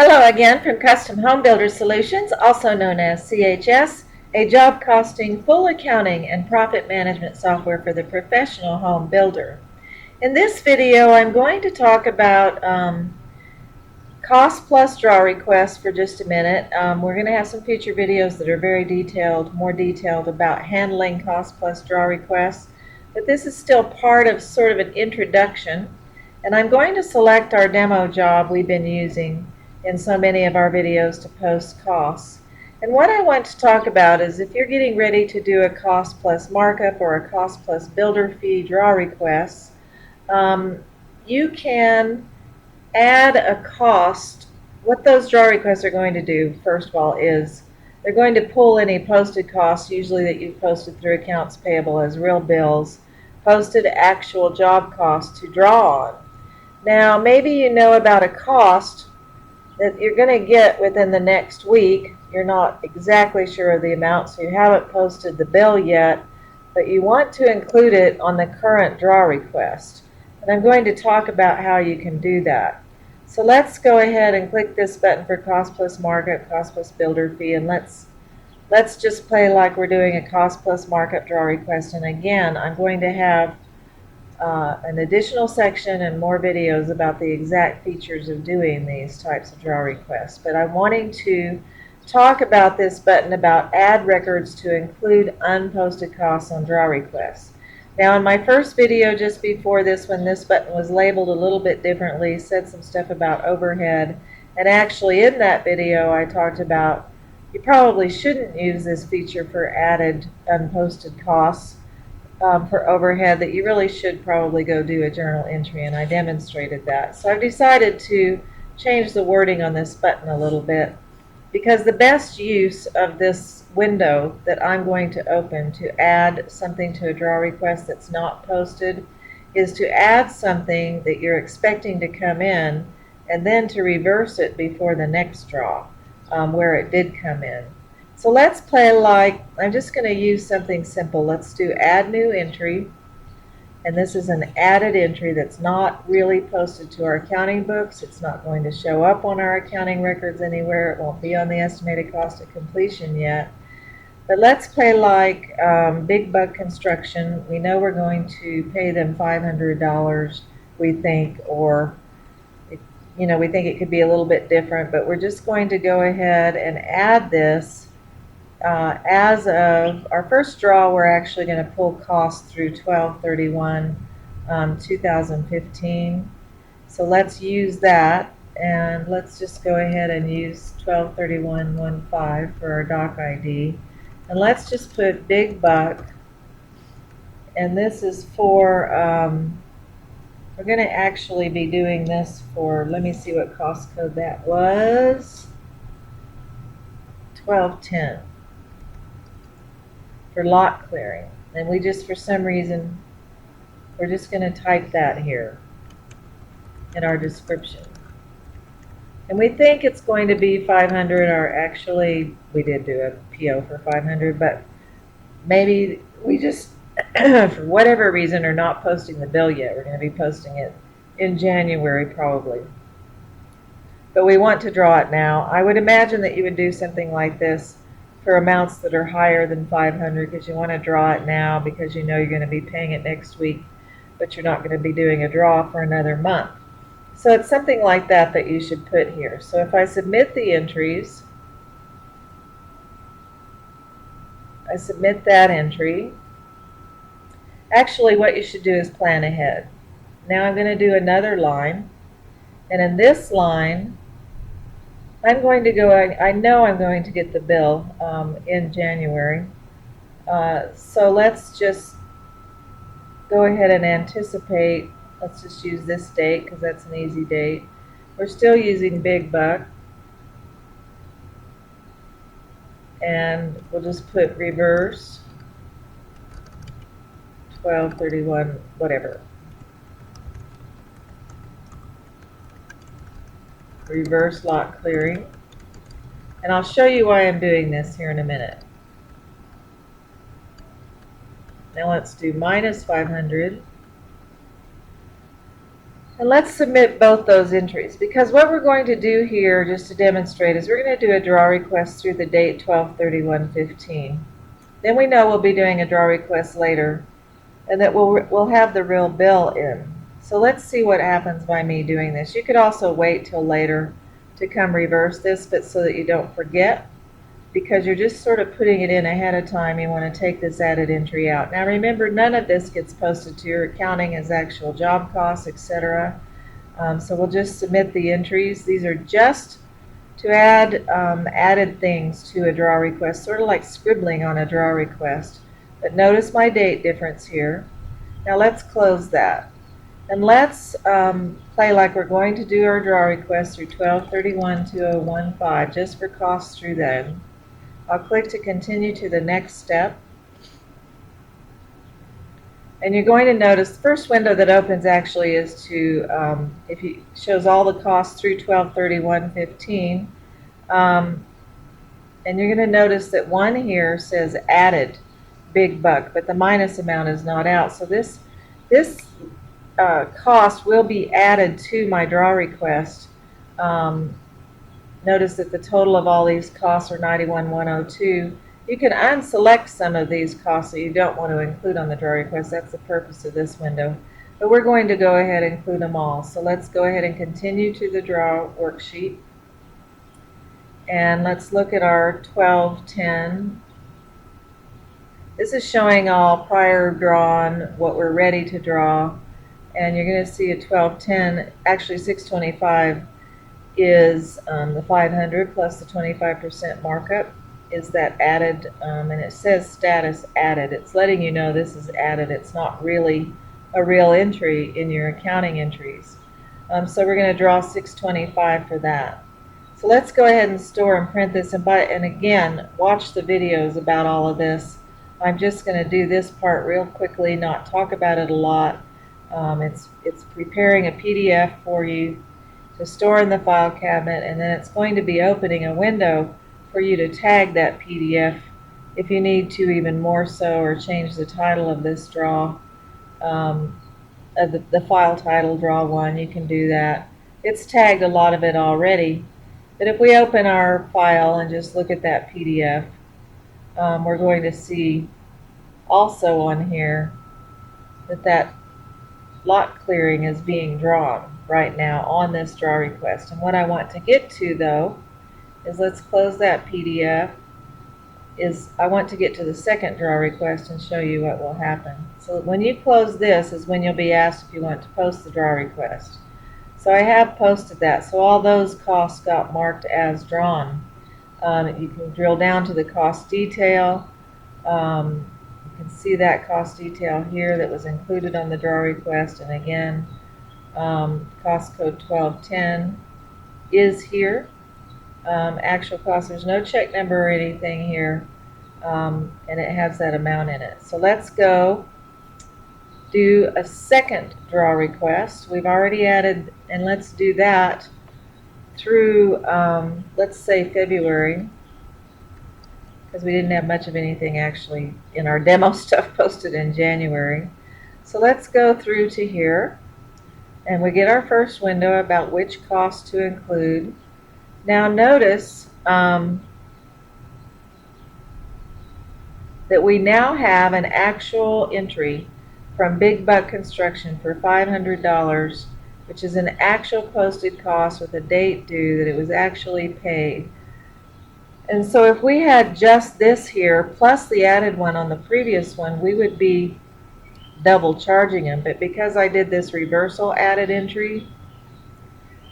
Hello again from Custom Home Builder Solutions, also known as CHS, a job costing, full accounting, and profit management software for the professional home builder. In this video, I'm going to talk about cost plus draw requests for just a minute. We're going to have some future videos that are very detailed, more detailed about handling cost plus draw requests, but this is still part of sort of an introduction. And I'm going to select our demo job we've been using in so many of our videos to post costs. And what I want to talk about is if you're getting ready to do a cost plus markup or a cost plus builder fee draw request, you can add a cost. What those draw requests are going to do, first of all, is they're going to pull any posted costs, usually that you've posted through accounts payable as real bills, posted actual job costs to draw on. Now, maybe you know about a cost that you're going to get within the next week. You're not exactly sure of the amount, so you haven't posted the bill yet, but you want to include it on the current draw request. And I'm going to talk about how you can do that. So let's go ahead and click this button for cost plus markup, cost plus builder fee, and let's just play like we're doing a cost plus markup draw request. And again, I'm going to have an additional section and more videos about the exact features of doing these types of draw requests. But I'm wanting to talk about this button about add records to include unposted costs on draw requests. Now, in my first video just before this, when this button was labeled a little bit differently, said some stuff about overhead, and actually in that video I talked about you probably shouldn't use this feature for added unposted costs for overhead, that you really should probably go do a journal entry, and I demonstrated that. So I've decided to change the wording on this button a little bit, because the best use of this window that I'm going to open to add something to a draw request that's not posted is to add something that you're expecting to come in and then to reverse it before the next draw where it did come in. So let's play like, I'm just going to use something simple. Let's do add new entry. And this is an added entry that's not really posted to our accounting books. It's not going to show up on our accounting records anywhere. It won't be on the estimated cost of completion yet. But let's play like Big Bug Construction. We know we're going to pay them $500, we think, or we think it could be a little bit different, but we're just going to go ahead and add this. As of our first draw, we're actually going to pull costs through 12/31, 2015. So let's use that, and let's just go ahead and use 12/31/15 for our doc ID. And let's just put Big Buck, and this is for, we're going to actually be doing this for, let me see what cost code that was, 1210. For lot clearing. And we just, for some reason, we're just going to type that here in our description. And we think it's going to be 500, or actually we did do a PO for 500, but maybe we just, for whatever reason, are not posting the bill yet. We're going to be posting it in January probably. But we want to draw it now. I would imagine that you would do something like this for amounts that are higher than 500, because you want to draw it now because you know you're going to be paying it next week, but you're not going to be doing a draw for another month. So it's something like that that you should put here. So if I submit the entries, I submit that entry. Actually, what you should do is plan ahead. Now I'm going to do another line, and in this line I'm going to go, I know I'm going to get the bill in January. So let's just go ahead and anticipate. Let's just use this date because that's an easy date. We're still using Big Buck. And we'll just put reverse 12/31, whatever. Reverse lot clearing. And I'll show you why I'm doing this here in a minute. Now let's do minus 500. And let's submit both those entries, because what we're going to do here, just to demonstrate, is we're going to do a draw request through the date 12/31/15. Then we know we'll be doing a draw request later, and that we'll have the real bill in. So let's see what happens by me doing this. You could also wait till later to come reverse this, but so that you don't forget, because you're just sort of putting it in ahead of time. You want to take this added entry out. Now remember, none of this gets posted to your accounting as actual job costs, etc. So we'll just submit the entries. These are just to add added things to a draw request, sort of like scribbling on a draw request. But notice my date difference here. Now let's close that. And let's play like we're going to do our draw request through 12/31/2015, just for costs through then. I'll click to continue to the next step. And you're going to notice the first window that opens actually is to, if you shows all the costs through 12/31/15. And you're going to notice that one here says added big buck, but the minus amount is not out. So this cost will be added to my draw request. Notice that the total of all these costs are $91,102. You can unselect some of these costs that you don't want to include on the draw request. That's the purpose of this window. But we're going to go ahead and include them all. So let's go ahead and continue to the draw worksheet. And let's look at our 12/10. This is showing all prior drawn, what we're ready to draw. And you're going to see a 12/10, actually 625 is the 500 plus the 25% markup is that added, and it says status added. It's letting you know this is added. It's not really a real entry in your accounting entries. So we're going to draw 625 for that. So let's go ahead and store and print this, and again, watch the videos about all of this. I'm just going to do this part real quickly, not talk about it a lot. It's preparing a PDF for you to store in the file cabinet, and then it's going to be opening a window for you to tag that PDF if you need to, even more so, or change the title of this draw, the file title, draw one. You can do that. It's tagged a lot of it already, but if we open our file and just look at that PDF, we're going to see also on here that lot clearing is being drawn right now on this draw request. And what I want to get to, though, is let's close that PDF. I want to get to the second draw request and show you what will happen. So when you close this is when you'll be asked if you want to post the draw request. So I have posted that. So all those costs got marked as drawn. You can drill down to the cost detail. You can see that cost detail here that was included on the draw request, and again, cost code 1210 is here. Actual cost, there's no check number or anything here, and it has that amount in it. So let's go do a second draw request. We've already added, and let's do that through, let's say February, because we didn't have much of anything actually in our demo stuff posted in January. So let's go through to here, and we get our first window about which cost to include. Now notice that we now have an actual entry from Big Buck Construction for $500, which is an actual posted cost with a date due that it was actually paid. And so if we had just this here, plus the added one on the previous one, we would be double charging them. But because I did this reversal added entry,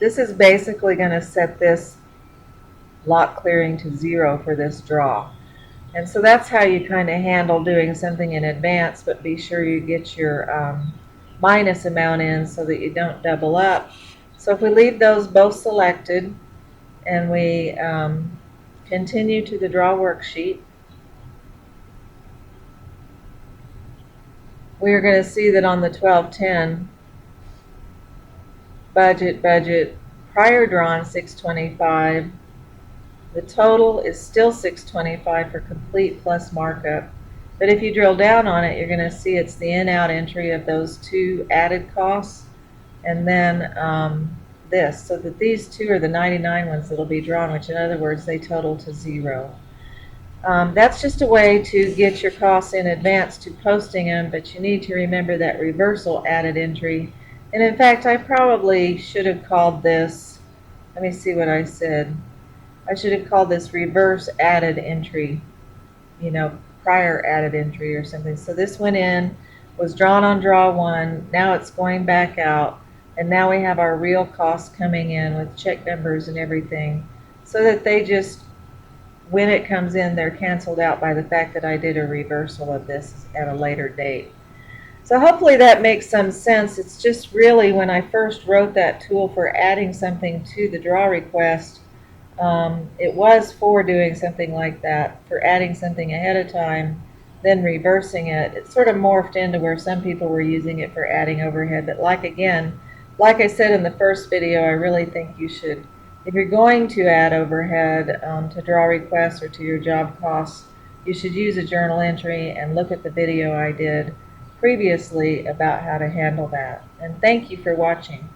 this is basically going to set this lot clearing to 0 for this draw. And so that's how you kind of handle doing something in advance, but be sure you get your minus amount in so that you don't double up. So if we leave those both selected and we continue to the draw worksheet, we are going to see that on the 1210 budget prior drawn 625, the total is still 625 for complete plus markup. But if you drill down on it, you're going to see it's the in-out entry of those two added costs, and then this, so that these two are the 99 ones that will be drawn, which in other words, they total to 0. That's just a way to get your costs in advance to posting them, but you need to remember that reversal added entry. And in fact, I probably should have called this, let me see what I said. I should have called this reverse added entry, you know, prior added entry or something. So this went in, was drawn on draw 1, now it's going back out, and now we have our real costs coming in with check numbers and everything, so that they just, when it comes in, they're canceled out by the fact that I did a reversal of this at a later date. So hopefully that makes some sense. It's just really when I first wrote that tool for adding something to the draw request, it was for doing something like that, for adding something ahead of time, then reversing it. It sort of morphed into where some people were using it for adding overhead. But like I said in the first video, I really think you should, if you're going to add overhead to draw requests or to your job costs, you should use a journal entry and look at the video I did previously about how to handle that. And thank you for watching.